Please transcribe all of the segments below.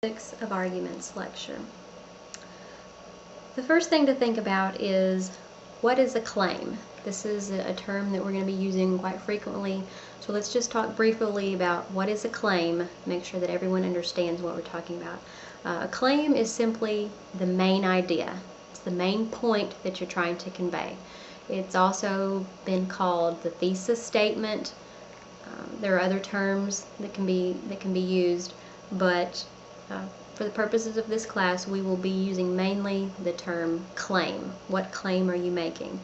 Of Arguments lecture. The first thing to think about is, what is a claim? This is a term that we're going to be using quite frequently, so let's just talk briefly about what is a claim, make sure that everyone understands what we're talking about. A claim is simply the main idea. It's the main point that you're trying to convey. It's also been called the thesis statement. There are other terms that can be used, but for the purposes of this class, we will be using mainly the term claim. What claim are you making?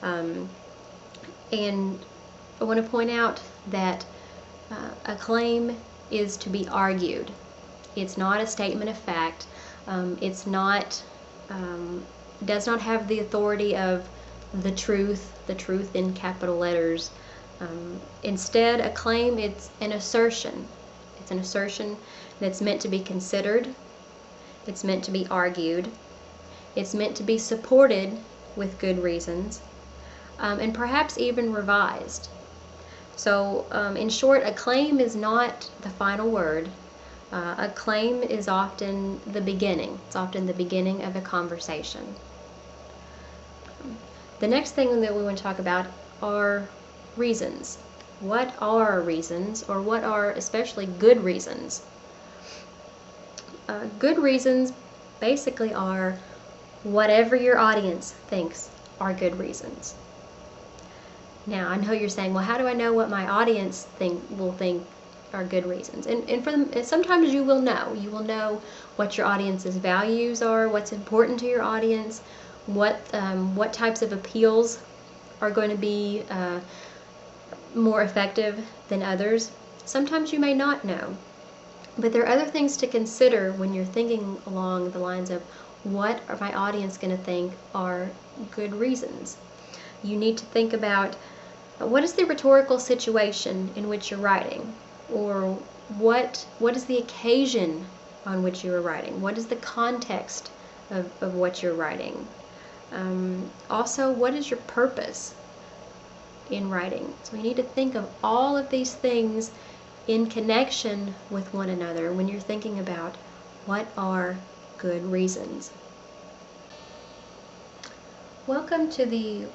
And I want to point out that a claim is to be argued. It's not a statement of fact. It's not does not have the authority of the truth in capital letters. Instead, a claim, it's an assertion. It's an assertion that's meant to be considered. It's meant to be argued. It's meant to be supported with good reasons, and perhaps even revised. So, in short, a claim is not the final word. A claim is often the beginning. It's often the beginning of a conversation. The next thing that we want to talk about are reasons. What are reasons, or what are especially good reasons? Good reasons basically are whatever your audience thinks are good reasons. Now, I know you're saying, well, how do I know what my audience will think are good reasons? And sometimes you will know. You will know what your audience's values are, what's important to your audience, what types of appeals are going to be more effective than others. Sometimes you may not know. But there are other things to consider when you're thinking along the lines of, what are my audience going to think are good reasons? You need to think about, what is the rhetorical situation in which you're writing? Or what is the occasion on which you are writing? What is the context of what you're writing? Also, what is your purpose in writing? So you need to think of all of these things in connection with one another when you're thinking about what are good reasons. Welcome to the